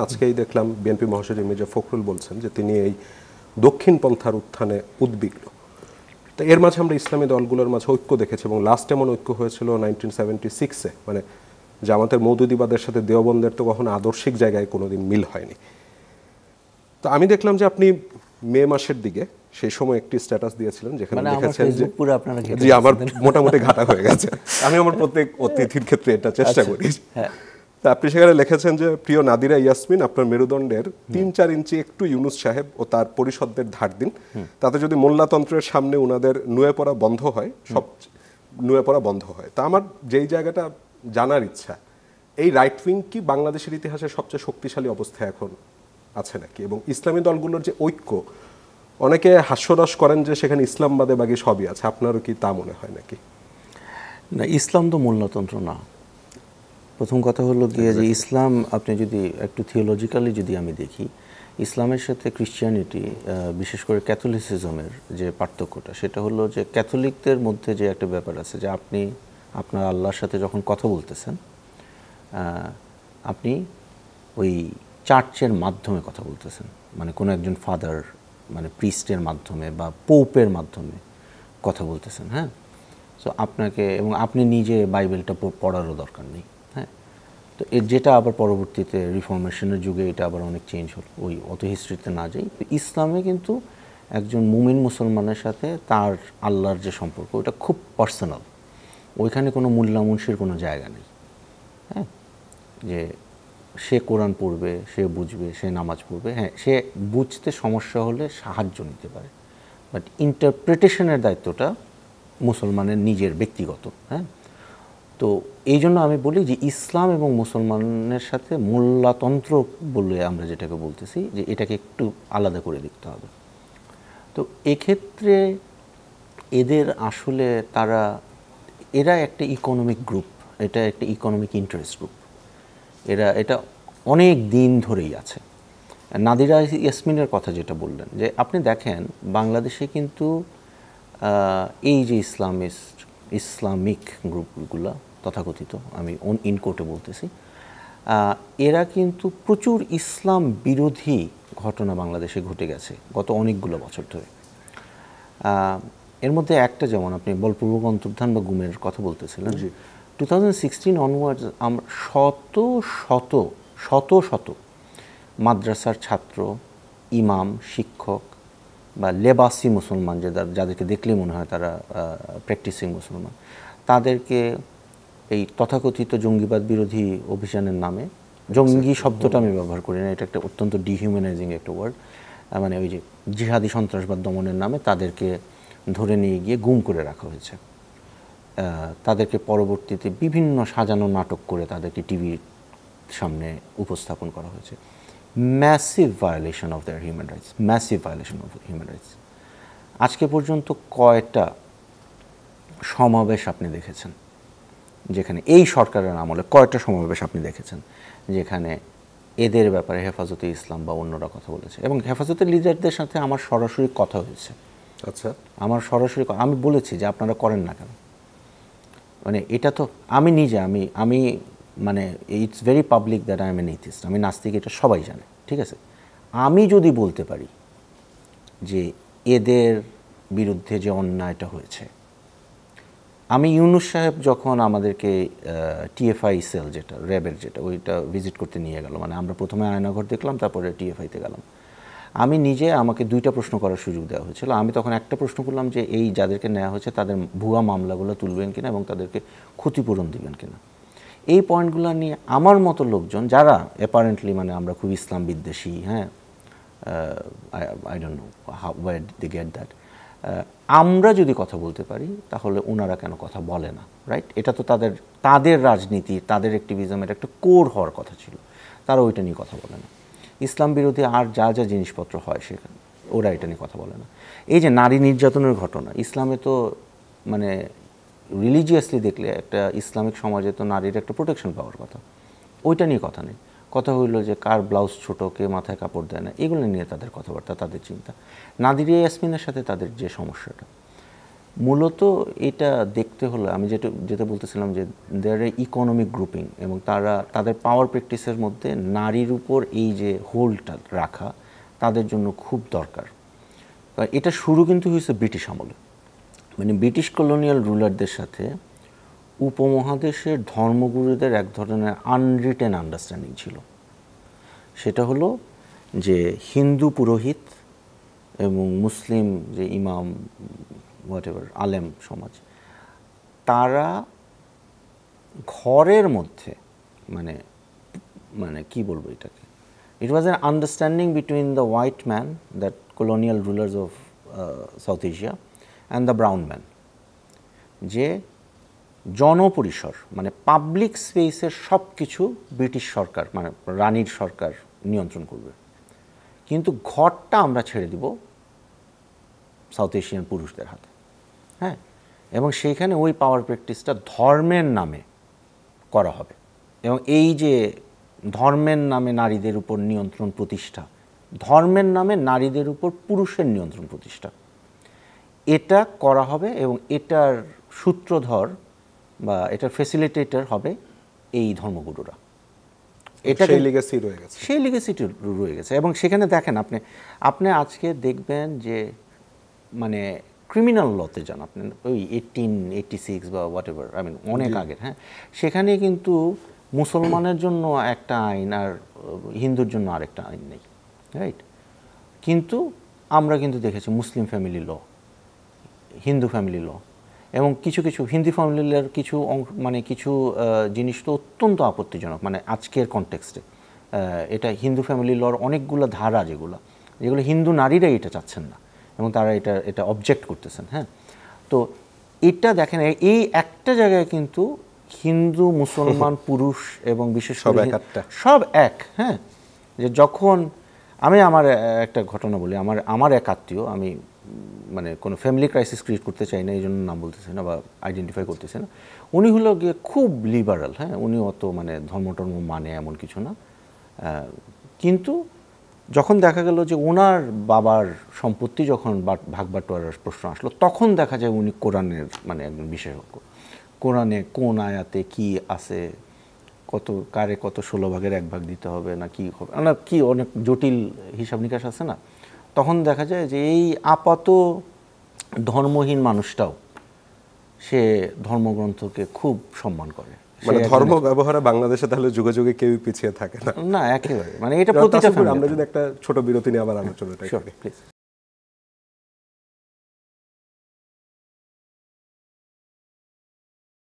আজকেই দেখলাম বিএনপি মহাসচিব মির্জা ফখরুল বলছেন যে তিনি এই দক্ষিণ পন্থার উত্থানে উদ্বিগ্ন। তো এর মাঝে আমরা ইসলামী দলগুলোর মাঝে ঐক্য দেখেছি, এবং লাস্ট এমন ঐক্য হয়েছিল 1976-এ, মানে জামাতের মওদুদিবাদের সাথে দেওবন্দের তো কখনো আদর্শিক জায়গায় কোনোদিন মিল হয়নি। তো আমি দেখলাম যে আপনি মে মাসের দিকে সেই সময় একটি স্ট্যাটাস দিয়েছিলেন যেখানে লিখেছেন যে জি আমার মোটামুটি ঘাটা হয়ে গেছে, আমি আমার প্রত্যেক অতিথির ক্ষেত্রে এটা চেষ্টা করি। তা আপনি সেখানে লিখেছেন যে প্রিয় নাদিরা ইয়াসমিন, আপনার মেরুদণ্ডের 3-4 ইঞ্চি একটু ইউনুস সাহেব ও তার পরিষদদের ধার দিন, তাতে যদি মোল্লাতন্ত্রের সামনে ওনাদের নুয়ে পড়া বন্ধ হয়, সব নুয়ে পড়া বন্ধ হয়। তা আমার যেই জায়গাটা জানার ইচ্ছা, এই রাইট উইং কি বাংলাদেশের ইতিহাসে সবচেয়ে শক্তিশালী অবস্থায় এখন আছে নাকি? এবং ইসলামী দলগুলোর যে ঐক্য, অনেকে হাস্যরস করেন যে সেখানে ইসলামবাদে বাকি সবই আছে, আপনারও কি তা মনে হয় নাকি? না, ইসলাম তো মোল্লাতন্ত্র না। প্রথম কথা হলো গিয়ে যে ইসলাম, আপনি যদি একটু থিওলজিক্যালি যদি আমি দেখি, ইসলামের সাথে ক্রিশ্চিয়ানিটি, বিশেষ করে ক্যাথলিসিজমের যে পার্থক্যটা, সেটা হলো যে ক্যাথলিকদের মধ্যে যে একটা ব্যাপার আছে যে আপনি আপনার আল্লাহর সাথে যখন কথা বলতেছেন, আপনি ওই চার্চের মাধ্যমে কথা বলতেছেন, মানে কোনো একজন ফাদার, মানে প্রিস্টের মাধ্যমে বা পোপের মাধ্যমে কথা বলতেছেন। হ্যাঁ, সো আপনাকে, এবং আপনি নিজে বাইবেলটা পড়ারও দরকার নেই। হ্যাঁ, তো এর যেটা আবার পরবর্তীতে রিফরমেশনের যুগে এটা আবার অনেক চেঞ্জ হলো, ওই অত হিস্ট্রিতে না যাই। ইসলামে কিন্তু একজন মুমিন মুসলমানের সাথে তার আল্লাহর যে সম্পর্ক, ওটা খুব পার্সোনাল, ওইখানে কোনো মোল্লা মুন্সির কোনো জায়গা নেই। হ্যাঁ, যে সে কোরআন পড়বে, সে বুঝবে, সে নামাজ পড়বে, হ্যাঁ সে বুঝতে সমস্যা হলে সাহায্য নিতে পারে, বাট ইন্টারপ্রিটেশনের দায়িত্বটা মুসলমানের নিজের ব্যক্তিগত। হ্যাঁ, তো এই জন্য আমি বলি যে ইসলাম এবং মুসলমানের সাথে মোল্লাতন্ত্র বলে আমরা যেটাকে বলতেছি, যে এটাকে একটু আলাদা করে দেখতে হবে। তো এক্ষেত্রে এদের আসলে এরা একটা ইকোনমিক গ্রুপ, এটা একটা ইকোনমিক ইন্টারেস্ট গ্রুপ, এটা অনেক দিন ধরেই আছে। নাদিরা ইয়াসমিনের কথা যেটা বললেন, যে আপনি দেখেন বাংলাদেশে কিন্তু এই যে ইসলামিক গ্রুপগুলো তথাকথিত, আমি ইনকোটে বলতেছি, এরা কিন্তু প্রচুর ইসলাম বিরোধী ঘটনা বাংলাদেশে ঘটে গেছে গত অনেকগুলো বছর ধরে। এর মধ্যে একটা, যেমন আপনি বলপূর্বক অন্তর্ধান বা গুমের কথা বলতেছিলেন, 2016 অনওয়ার্ডস আমরা শত শত মাদ্রাসার ছাত্র, ইমাম, শিক্ষক বা লেবাসি মুসলমান, যাদেরকে দেখলেই মনে হয় তারা প্র্যাকটিসিং মুসলমান, তাদেরকে এই তথাকথিত জঙ্গিবাদ বিরোধী অভিযানের নামে, জঙ্গি শব্দটা আমি ব্যবহার করি না, এটা একটা অত্যন্ত ডিহিউম্যানাইজিং একটা ওয়ার্ড, মানে ওই যে জিহাদি সন্ত্রাসবাদ দমনের নামে তাদেরকে ধরে নিয়ে গিয়ে গুম করে রাখা হয়েছে। তাদেরকে পরবর্তীতে বিভিন্ন সাজানো নাটক করে তাদেরকে টিভির সামনে উপস্থাপন করা হয়েছে। Massive violation of their human rights, massive violation of human rights. আজকে পর্যন্ত কয়টা সমাবেশ আপনি দেখেছেন যেখানে, এই সরকারের আমলে কয়টা সমাবেশ আপনি দেখেছেন যেখানে এদের ব্যাপারে হেফাজতে ইসলাম বা অন্যরা কথা বলেছে? এবং হেফাজতের লিডারদের সাথে আমার সরাসরি কথা হয়েছে। আচ্ছা, আমার সরাসরি আমি বলেছি যে আপনারা করেন না কেন, মানে এটা তো আমি নিজে, আমি মানে it's very public that I am N atheist, আমি নাস্তিক, এটা সবাই জানে, ঠিক আছে? আমি যদি বলতে পারি যে এদের বিরুদ্ধে যে অন্যায়টা হয়েছে, আমি ইউনুস সাহেব যখন আমাদেরকে টিএফআই সেল, যেটা র্যাবের, যেটা ওইটা ভিজিট করতে নিয়ে গেল, মানে আমরা প্রথমে আয়নাঘর দেখলাম, তারপরে টিএফআইতে গেলাম, আমি নিজে, আমাকে 2টা প্রশ্ন করার সুযোগ দেওয়া হয়েছিল। আমি তখন একটা প্রশ্ন করলাম যে এই যাদেরকে নেওয়া হয়েছে তাদের ভুয়া মামলাগুলো তুলবেন কিনা এবং তাদেরকে ক্ষতিপূরণ দিবেন কিনা। এই পয়েন্টগুলো নিয়ে আমার মতো লোকজন, যারা অ্যাপারেন্টলি, মানে আমরা খুব ইসলাম বিদ্বেষী, হ্যাঁ, I don't know where they get that, আমরা যদি কথা বলতে পারি তাহলে ওনারা কেন কথা বলে না, রাইট? এটা তো তাদের রাজনীতি, তাদের অ্যাক্টিভিজমের একটা কোর হওয়ার কথা ছিল, তারা ওইটা নিয়ে কথা বলে না। ইসলাম বিরোধী আর যা যা জিনিসপত্র হয় সেখানে ওরা এটা নিয়ে কথা বলে না। এই যে নারী নির্যাতনের ঘটনা, ইসলামে তো মানে রিলিজিয়াসলি দেখলে একটা ইসলামিক সমাজে তো নারীর একটা প্রোটেকশন পাওয়ার কথা, ওইটা নিয়ে কথা নেই। কথা হইলো যে কার ব্লাউজ ছোটো, কে মাথায় কাপড় দেয় না, এগুলো নিয়ে তাদের কথাবার্তা, তাদের চিন্তা। নাদিরা ইয়াসমিনের সাথে তাদের যে সমস্যাটা, মূলত এটা দেখতে হলো আমি যেটা বলতেছিলাম যে দেয়ার এ ইকোনমিক গ্রুপিং, এবং তাদের পাওয়ার প্র্যাকটিসের মধ্যে নারীর উপর এই যে হোল্ডটা রাখা তাদের জন্য খুব দরকার। এটা শুরু কিন্তু হয়েছে ব্রিটিশ আমলে, মানে ব্রিটিশ কলোনিয়াল রুলারদের সাথে উপমহাদেশের ধর্মগুরুদের এক ধরনের আনরিটেন আন্ডারস্ট্যান্ডিং ছিল। সেটা হলো যে হিন্দু পুরোহিত এবং মুসলিম যে ইমাম হোয়াটএভার আলেম সমাজ, তারা ঘরের মধ্যে মানে মানে কি বলবো এটাকে, it was an understanding between the white man, that colonial rulers of South Asia, and the brown man, যে জনপরিসর মানে পাবলিক স্পেসের সব কিছু ব্রিটিশ সরকার মানে রানীর সরকার নিয়ন্ত্রণ করবে, কিন্তু ঘরটা আমরা ছেড়ে দিব সাউথ এশিয়ান পুরুষদের হাতে। হ্যাঁ, এবং সেইখানে ওই পাওয়ার প্র্যাকটিসটা ধর্মের নামে করা হবে, এবং এই যে ধর্মের নামে নারীদের উপর নিয়ন্ত্রণ প্রতিষ্ঠা, ধর্মের নামে নারীদের উপর পুরুষের নিয়ন্ত্রণ প্রতিষ্ঠা, এটা করা হবে, এবং এটার সূত্রধর বা এটার ফ্যাসিলিটেটর হবে এই ধর্মগুরুরা। এটা সেই লিগ্যাসি রয়ে গেছে, সেই লিগ্যাসিটি রয়ে গেছে। এবং সেখানে দেখেন আপনি আজকে দেখবেন যে মানে ক্রিমিনাল লতে যান আপনি, ওই 1886 বা হোয়াট এভার, আই মিন অনেক আগের, হ্যাঁ, সেখানে কিন্তু মুসলমানের জন্য একটা আইন আর হিন্দুর জন্য আরেকটা আইন নেই, রাইট? কিন্তু আমরা কিন্তু দেখেছি মুসলিম ফ্যামিলি ল, হিন্দু ফ্যামিলি ল, এবং কিছু হিন্দু ফ্যামিলির কিছু মানে কিছু জিনিস তো অত্যন্ত আপত্তিজনক, মানে আজকের কনটেক্সটে এটা হিন্দু ফ্যামিলি লর অনেকগুলো ধারা যেগুলো হিন্দু নারীরা এটা চাচ্ছেন না, এবং তারা এটা অবজেক্ট করতেছেন। হ্যাঁ, তো এটা দেখেন এই একটা জায়গায় কিন্তু হিন্দু মুসলমান পুরুষ এবং বিশেষ করে সব এক। হ্যাঁ, যে যখন আমার একটা ঘটনা বলি, আমার এক আত্মীয়, আমি মানে কোনো ফ্যামিলি ক্রাইসিস ক্রিয়েট করতে চাই না, এই জন্য নাম বলতেছি না বা আইডেন্টিফাই করতেছি না, উনি হলো গিয়ে খুব লিবারাল। হ্যাঁ, উনি অত মানে ধর্ম মানে এমন কিছু না, কিন্তু যখন দেখা গেল যে ওনার বাবার সম্পত্তি যখন ভাগ বাটোয়ারার প্রশ্ন আসলো, তখন দেখা যায় উনি কোরআনের মানে একজন বিশেষজ্ঞ। কোরআনে কোন আয়াতে কি আছে, কারে কত 16 ভাগের 1 ভাগ দিতে হবে না কি হবে না, কি অনেক জটিল হিসাব নিকাশ আছে না। তখন দেখা যায় যে এই আপাত ধর্মহীন মানুষটাও সে ধর্মগ্রন্থকে খুব সম্মান করে। মানে ধর্ম ব্যবহারে বাংলাদেশে তাহলে যুগে যুগে কেউই পিছিয়ে থাকে না, না একেবারে, মানে এটা প্রতিটা। আমরা যদি একটা ছোট বিরতি নিয়ে আবার আলোচনাটা করি।